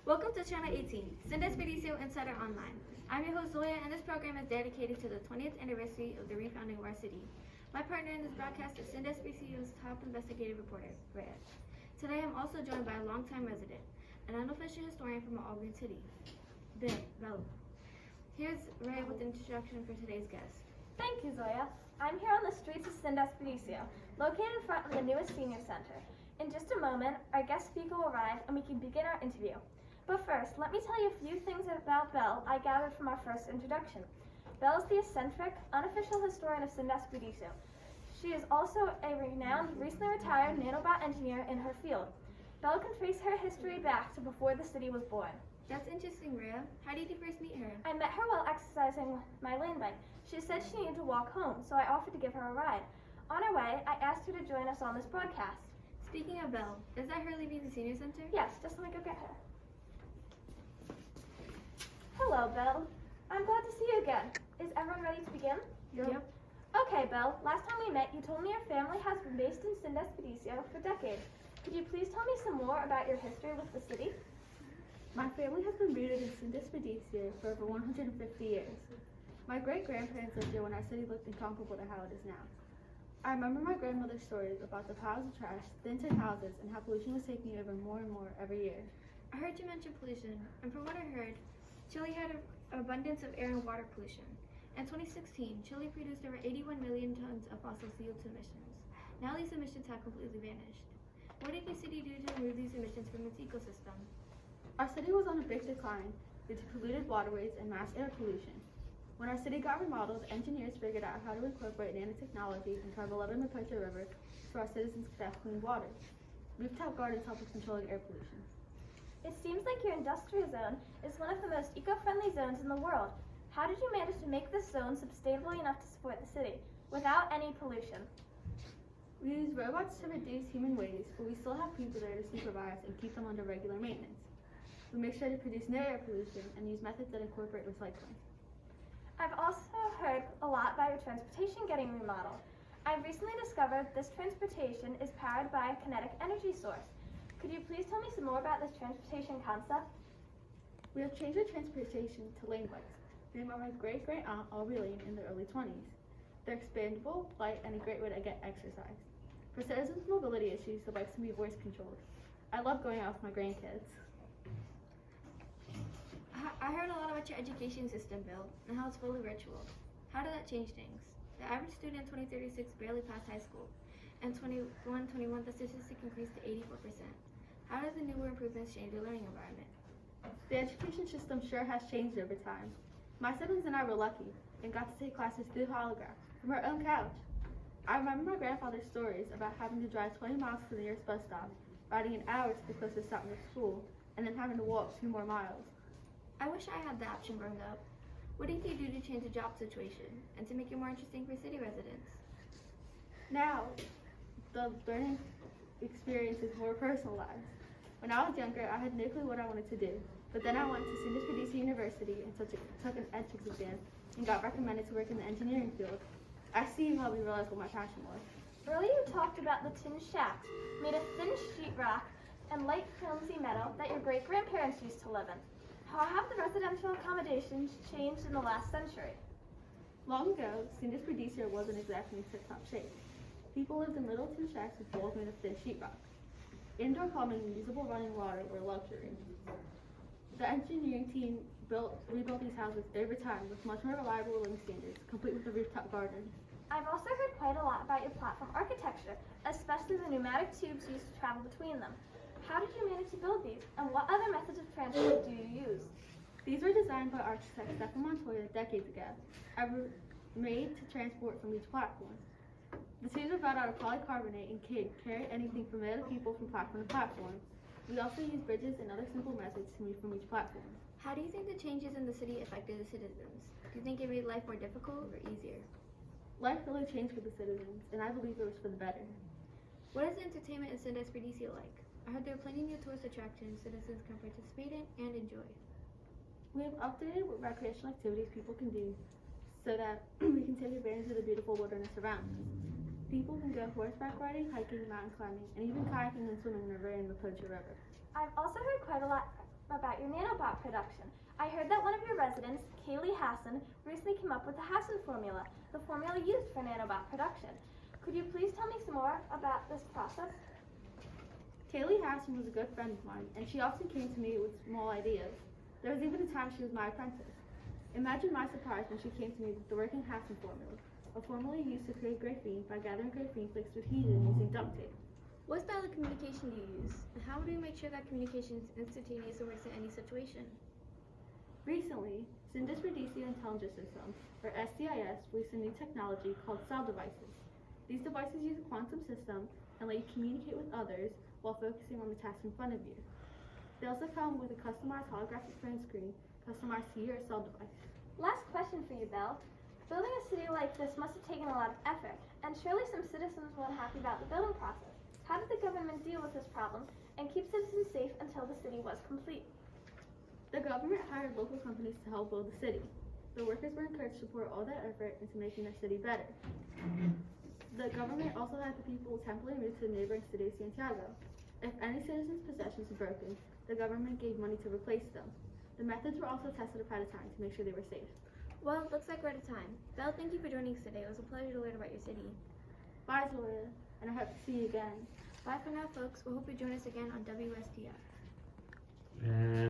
Welcome to Channel 18, Sin Expedicio Insider Online. I'm your host Zoya, and this program is dedicated to the 20th anniversary of the refounding of our city. My partner in this broadcast is Sin Expedicio's top investigative reporter, Rhea. Today I'm also joined by a longtime resident, an unofficial historian from Auburn City, Bella. Here's Rhea with the introduction for today's guest. Thank you, Zoya. I'm here on the streets of Sin Expedicio, located in front of the newest senior center. In just a moment, our guest speaker will arrive and we can begin our interview. But first, let me tell you a few things about Belle I gathered from our first introduction. Belle is the eccentric, unofficial historian of Sin Expedicio. She is also a renowned, recently retired nanobot engineer in her field. Belle can trace her history back to before the city was born. That's interesting, Rhea. How did you first meet her? I met her while exercising my lane bike. She said she needed to walk home, so I offered to give her a ride. On her way, I asked her to join us on this broadcast. Speaking of Belle, is that her leaving the senior center? Yes, just let me go get her. Hello, Belle. I'm glad to see you again. Is everyone ready to begin? Yep. Okay, Belle. Last time we met, you told me your family has been based in Sin Expedicio for decades. Could you please tell me some more about your history with the city? My family has been rooted in Sin Expedicio for over 150 years. My great-grandparents lived here when our city looked incomparable to how it is now. I remember my grandmother's stories about the piles of trash, thin tin houses, and how pollution was taking over more and more every year. I heard you mention pollution, and from what I heard, Chile had an abundance of air and water pollution. In 2016, Chile produced over 81 million tons of fossil CO2 emissions. Now these emissions have completely vanished. What did your city do to remove these emissions from its ecosystem? Our city was on a big decline due to polluted waterways and mass air pollution. When our city got remodeled, engineers figured out how to incorporate nanotechnology into our beloved Mapocho River so our citizens could have clean water. Rooftop gardens help with controlling air pollution. It seems like your industrial zone is one of the most eco-friendly zones in the world. How did you manage to make this zone sustainable enough to support the city without any pollution? We use robots to reduce human waste, but we still have people there to supervise and keep them under regular maintenance. We make sure to produce no air pollution and use methods that incorporate recycling. I've also heard a lot about your transportation getting remodeled. I've recently discovered this transportation is powered by a kinetic energy source. Could you please tell me some more about this transportation concept? We have changed our transportation to lane bikes, named by my great-great-aunt Aubrey Lane in the early 20s. They're expandable, light, and a great way to get exercise. For citizens with mobility issues, the bikes can be voice-controlled. I love going out with my grandkids. I heard a lot about your education system, Bill, and how it's fully virtual. How did that change things? The average student in 2036 barely passed high school. In 21, the statistic increased to 84%. How does the newer improvements change the learning environment? The education system sure has changed over time. My siblings and I were lucky and got to take classes through holographs from our own couch. I remember my grandfather's stories about having to drive 20 miles to the nearest bus stop, riding an hour to the closest stop near school, and then having to walk 2 more miles. I wish I had the option growing up. What did you do to change the job situation and to make it more interesting for city residents? Now, the learning experience is more personalized. When I was younger, I had no clue what I wanted to do, but then I went to Sin Expedicio University and took an entrance exam and got recommended to work in the engineering field. I see how we realized what my passion was. Earlier you talked about the tin shacks made of thin sheetrock and light flimsy metal that your great-grandparents used to live in. How have the residential accommodations changed in the last century? Long ago, Sin Expedicio wasn't exactly in tip-top shape. People lived in little tin shacks with walls made of thin sheetrock. Indoor plumbing and usable running water were a luxury. The engineering team rebuilt these houses over time with much more reliable living standards, complete with a rooftop garden. I've also heard quite a lot about your platform architecture, especially the pneumatic tubes used to travel between them. How did you manage to build these, and what other methods of transport do you use? These were designed by architect Stefan Montoya decades ago and were made to transport from each platform. The tubes are brought out of polycarbonate and can carry anything from other people from platform to platform. We also use bridges and other simple methods to move from each platform. How do you think the changes in the city affected the citizens? Do you think it made life more difficult or easier? Life really changed for the citizens, and I believe it was for the better. What is the entertainment in Sin Expedicio like? I heard there are plenty of new tourist attractions citizens can participate in and enjoy. We have updated what recreational activities people can do so that we can take advantage of the beautiful wilderness around us. People can go horseback riding, hiking, mountain climbing, and even kayaking and swimming in the Mapocho River. I've also heard quite a lot about your regarding nanobot production. I heard that one of your residents, Kaylee Hassan, recently came up with the Hassan formula, the formula used for nanobot production. Could you please tell me some more about this process? Kaylee Hassan was a good friend of mine, and she often came to me with small ideas. There was even a time she was my apprentice. Imagine my surprise when she came to me with the working Hassan formula, a formula used to create graphene by gathering graphene flakes with heat and using duct tape. What style of communication do you use? And how do you make sure that communication is instantaneous and works in any situation? Recently, Sindus Rhodesia Intelligence System, or SDIS, released a new technology called cell devices. These devices use a quantum system and let you communicate with others while focusing on the task in front of you. They also come with a customized holographic phone screen, customized to your cell device. Last question for you, Bill. Building a city like this must have taken a lot of effort, and surely some citizens weren't happy about the building process. How did the government deal with this problem and keep citizens safe until the city was complete? The government hired local companies to help build the city. The workers were encouraged to pour all that effort into making their city better. The government also had the people temporarily move to the neighboring city of Santiago. If any citizen's possessions were broken, the government gave money to replace them. The methods were also tested ahead of time to make sure they were safe. Well, it looks like we're out of time. Belle, thank you for joining us today. It was a pleasure to learn about your city. Bye, Zoya, and I hope to see you again. Bye for now, folks. We hope you join us again on WSTF. And